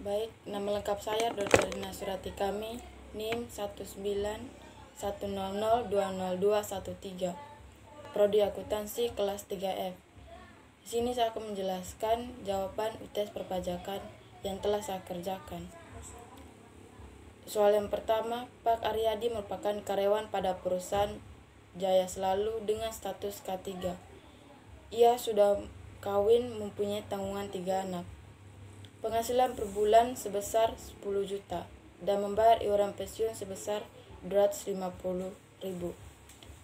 Baik, nama lengkap saya Dr. Rina Surati Kami, NIM 19100200213, Prodi Akuntansi kelas 3F. Di sini saya akan menjelaskan jawaban UTS perpajakan yang telah saya kerjakan. Soal yang pertama, Pak Aryadi merupakan karyawan pada perusahaan Jaya Selalu dengan status K3. Ia sudah kawin, mempunyai tanggungan 3 anak. Penghasilan per bulan sebesar 10 juta dan membayar iuran pensiun sebesar 250.000.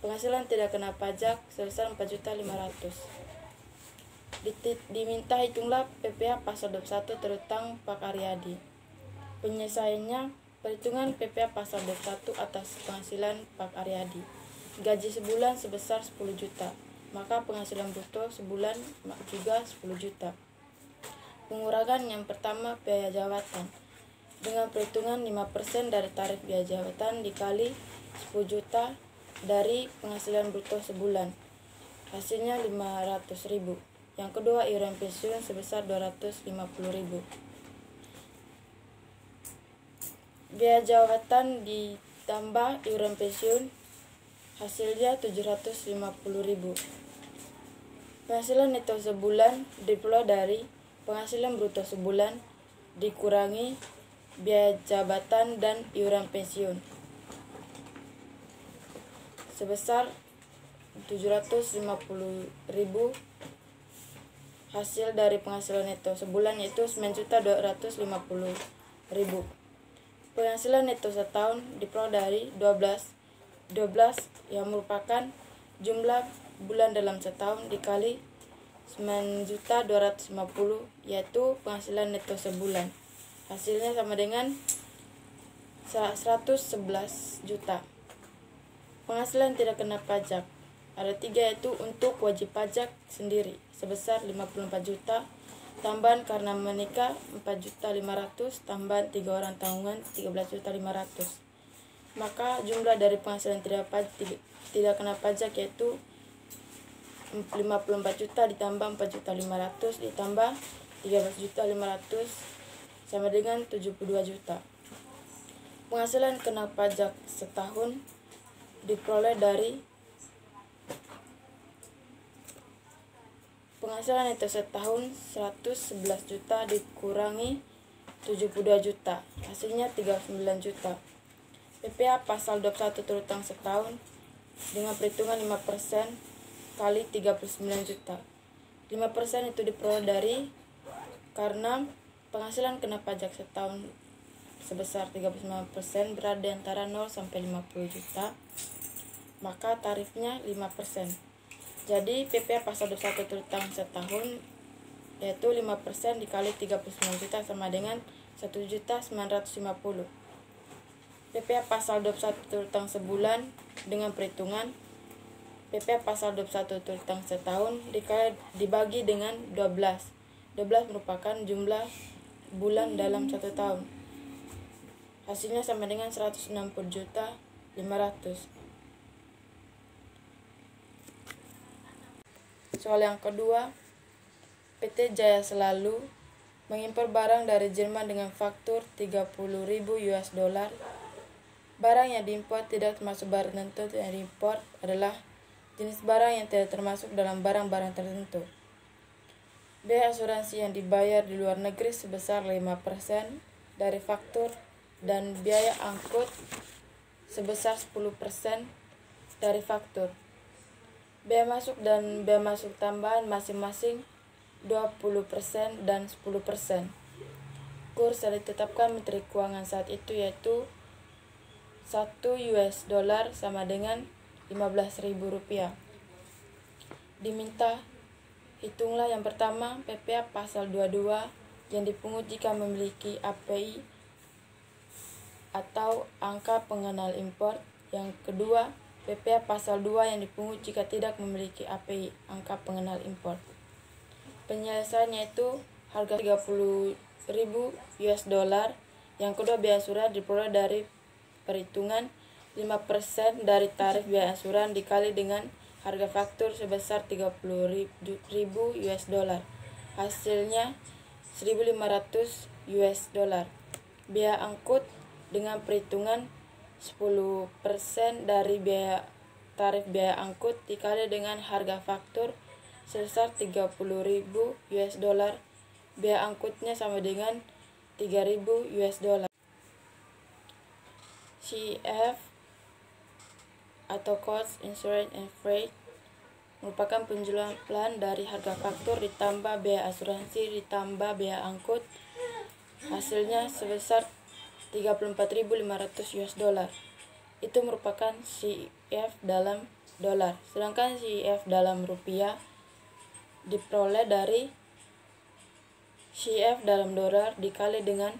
Penghasilan tidak kena pajak sebesar 4.500.000. Diminta hitunglah PPh pasal 21 terutang Pak Aryadi. Penyelesaiannya, perhitungan PPh pasal 21 atas penghasilan Pak Aryadi. Gaji sebulan sebesar 10 juta, maka penghasilan bruto sebulan juga 10 juta. Pengurangan yang pertama, biaya jabatan. Dengan perhitungan 5% dari tarif biaya jabatan dikali 10 juta dari penghasilan bruto sebulan. Hasilnya 500.000. Yang kedua, iuran pensiun sebesar 250.000. Biaya jabatan ditambah iuran pensiun, hasilnya 750.000. Penghasilan neto sebulan diperoleh dari penghasilan bruto sebulan dikurangi biaya jabatan dan iuran pensiun sebesar 750.000. Hasil dari penghasilan neto sebulan yaitu 9.250.000. Penghasilan neto setahun diperoleh dari 12 yang merupakan jumlah bulan dalam setahun dikali 9.250, yaitu penghasilan neto sebulan. Hasilnya sama dengan 111 juta. Penghasilan tidak kena pajak. Ada 3, yaitu untuk wajib pajak sendiri sebesar 54 juta, tambahan karena menikah 4.500.000, tambahan 3 orang tanggungan 13.500.000. Maka jumlah dari penghasilan tidak kena pajak yaitu 54 juta ditambah 4.500.000 ditambah 13.500.000 sama dengan 72 juta. Penghasilan kena pajak setahun diperoleh dari penghasilan neto setahun 111 juta dikurangi 72 juta, hasilnya 39 juta. PPh pasal 21 terutang setahun dengan perhitungan 5% kali 39 juta. 5% itu diperoleh dari karena penghasilan kena pajak setahun sebesar 39% berada di antara 0 sampai 50 juta, maka tarifnya 5%. Jadi PPh pasal 21 terutang setahun yaitu 5% dikali 39 juta sama dengan 1.950.000. PPh pasal 21 terutang sebulan dengan perhitungan PPh pasal 21 terutang setahun dibagi dengan 12. 12 merupakan jumlah bulan dalam 1 tahun. Hasilnya sama dengan 160.500.000. Soal yang kedua, PT Jaya Selalu mengimpor barang dari Jerman dengan faktur 30.000 US dollar. Barang yang diimpor tidak termasuk barang tertentu yang diimpor adalah jenis barang yang tidak termasuk dalam barang-barang tertentu. Biaya asuransi yang dibayar di luar negeri sebesar 5% dari faktur dan biaya angkut sebesar 10% dari faktur. Biaya masuk dan biaya masuk tambahan masing-masing 20% dan 10%. Kurs yang ditetapkan Menteri Keuangan saat itu yaitu 1 US dollar sama dengan Rp15.000. Diminta hitunglah yang pertama PPh pasal 22 yang dipungut jika memiliki API atau angka pengenal impor. Yang kedua, PPh pasal 2 yang dipungut jika tidak memiliki API angka pengenal impor. Penyelesaiannya itu harga 30.000 US dollar. Yang kedua, biaya surat diperoleh dari perhitungan 5% dari tarif biaya asuran dikali dengan harga faktur sebesar 30.000 US dollar. Hasilnya 1.500 US dollar. Biaya angkut dengan perhitungan 10% dari tarif biaya angkut dikali dengan harga faktur sebesar 30.000 US dollar. Biaya angkutnya sama dengan 3.000 US dollar. CF atau Cost, Insurance, and Freight merupakan penjualan dari harga faktur ditambah biaya asuransi ditambah biaya angkut. Hasilnya sebesar 34.500 US dollar. Itu merupakan CF dalam dolar. Sedangkan CF dalam rupiah diperoleh dari CF dalam dolar dikali dengan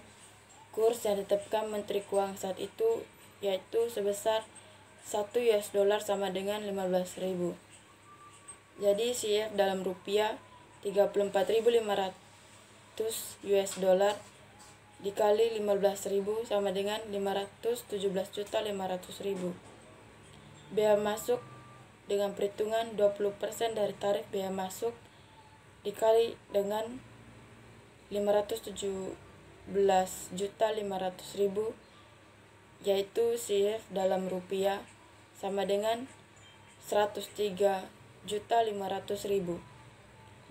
kurs yang ditetapkan Menteri Keuangan saat itu, yaitu sebesar 1 US dollar sama dengan 15.000. Jadi CF dalam rupiah 34.500 US dollar dikali 15.000 sama dengan 517.500.000. Biaya masuk dengan perhitungan 20% dari tarif biaya masuk dikali dengan 517.500.000, yaitu CF dalam rupiah sama dengan 103.500.000.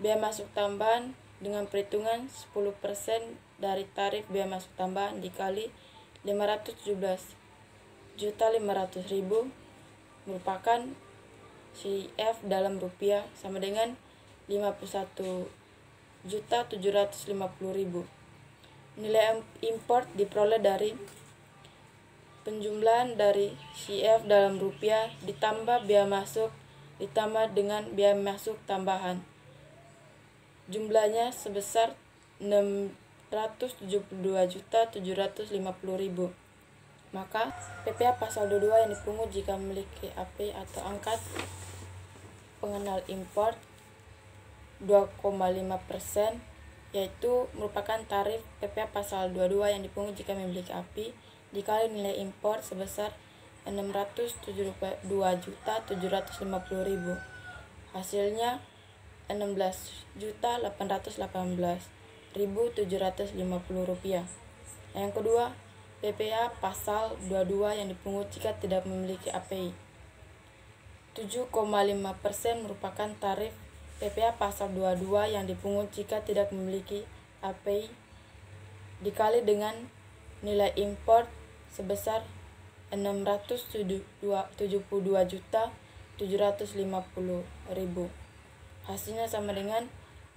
Biaya masuk tambahan dengan perhitungan 10% dari tarif biaya masuk tambahan dikali 517.500.000 merupakan CF dalam rupiah sama dengan 51.750.000. Nilai import diperoleh dari penjumlahan dari CF dalam rupiah ditambah biaya masuk ditambah dengan biaya masuk tambahan. Jumlahnya sebesar 672.750.000. Maka PPh pasal 22 yang dipungut jika memiliki AP atau angkat pengenal import 2,5%, yaitu merupakan tarif PPh pasal 22 yang dipungut jika memiliki AP dikali nilai import sebesar 672.750.000. Hasilnya 16.818.750 rupiah. Yang kedua, PPh pasal 22 yang dipungut jika tidak memiliki API. 7,5% merupakan tarif PPh pasal 22 yang dipungut jika tidak memiliki API dikali dengan nilai import sebesar 672.750.000. Hasilnya sama dengan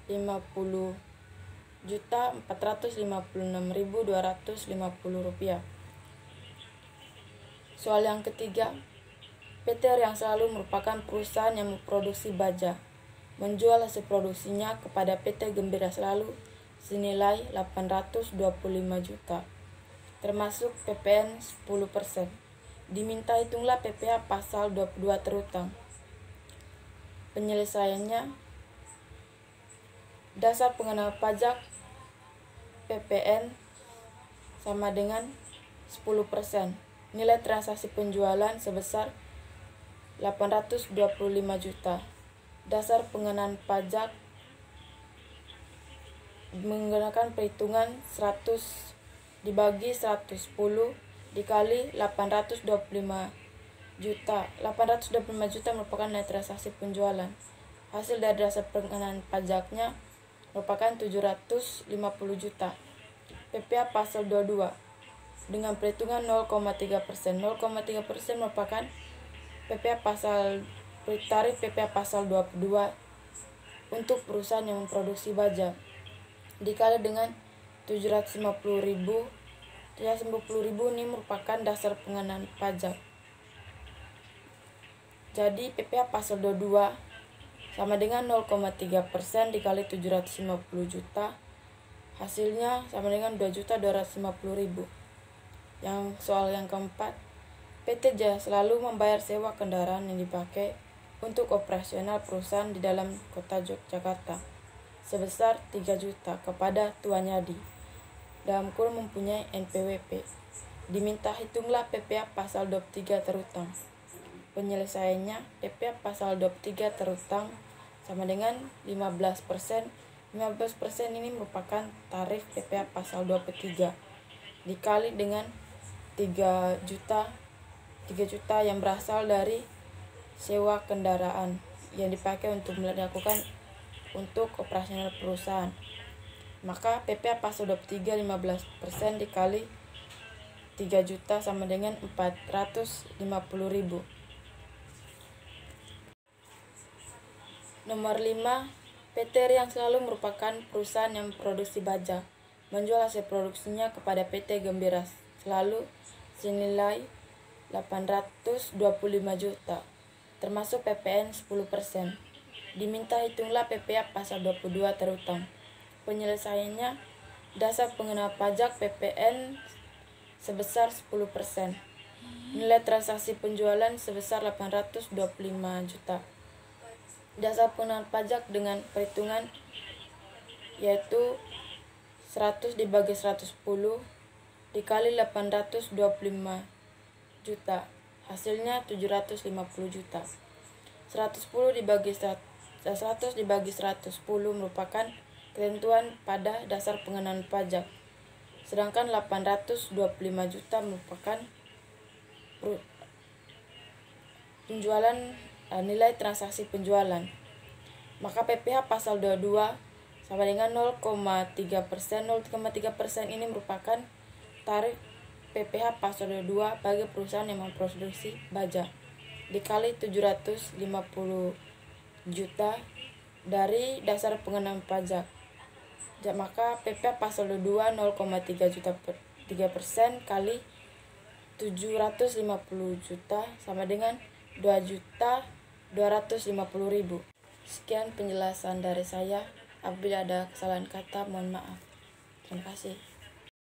50.456.250 rupiah. Soal yang ketiga, PT Riang Selalu merupakan perusahaan yang memproduksi baja, menjual hasil produksinya kepada PT Gembira Selalu senilai 825 juta, termasuk PPN 10%. Diminta hitunglah PPh pasal 22 terutang. Penyelesaiannya, dasar pengenal pajak PPN sama dengan 10%. Nilai transaksi penjualan sebesar 825 juta. Dasar pengenaan pajak menggunakan perhitungan 100 dibagi 110 dikali 825 juta. 825 juta merupakan nilai transaksi penjualan. Hasil dari dasar pengenaan pajaknya merupakan 750 juta. PPh pasal 22 dengan perhitungan 0,3%. 0,3% merupakan tarif PPh pasal 22 untuk perusahaan yang memproduksi baja dikali dengan 750.000 ini merupakan dasar pengenaan pajak. Jadi PPh pasal 22 sama dengan 0,3% dikali 750 juta. Hasilnya sama dengan 2.250.000. Yang soal yang keempat, PT Jaya Selalu membayar sewa kendaraan yang dipakai untuk operasional perusahaan di dalam kota Yogyakarta sebesar 3 juta kepada Tuan Yadi dalam kurun mempunyai NPWP. Diminta hitunglah PPh pasal 23 terutang. Penyelesaiannya, PPh pasal 23 terutang sama dengan 15% 15% ini merupakan tarif PPh pasal 23 dikali dengan 3 juta yang berasal dari sewa kendaraan yang dipakai untuk melakukan untuk operasional perusahaan. Maka PPh pasal 23 15% dikali 3 juta sama dengan 450.000. Nomor 5, PT Riang Selalu merupakan perusahaan yang memproduksi baja, menjual hasil produksinya kepada PT Gembira Selalu senilai 825 juta, termasuk PPN 10%. Diminta hitunglah PPh pasal 22 terutang. Penyelesaiannya, dasar pengenal pajak PPN sebesar 10%. Nilai transaksi penjualan sebesar 825 juta. Dasar pengenal pajak dengan perhitungan yaitu 100 dibagi 110 dikali 825 juta, hasilnya 750 juta. 110 dibagi 100 merupakan ketentuan pada dasar pengenaan pajak, sedangkan 825 juta merupakan penjualan nilai transaksi penjualan. Maka PPh pasal 22 sama dengan 0,3%. 0,3% ini merupakan tarif PPh pasal 22 bagi perusahaan yang memproduksi baja dikali 750 juta dari dasar pengenaan pajak. Maka PPh pasal 22 0,3 juta per 3% kali 750 juta sama dengan 2.250.000. Sekian penjelasan dari saya. Apabila ada kesalahan kata, mohon maaf. Terima kasih.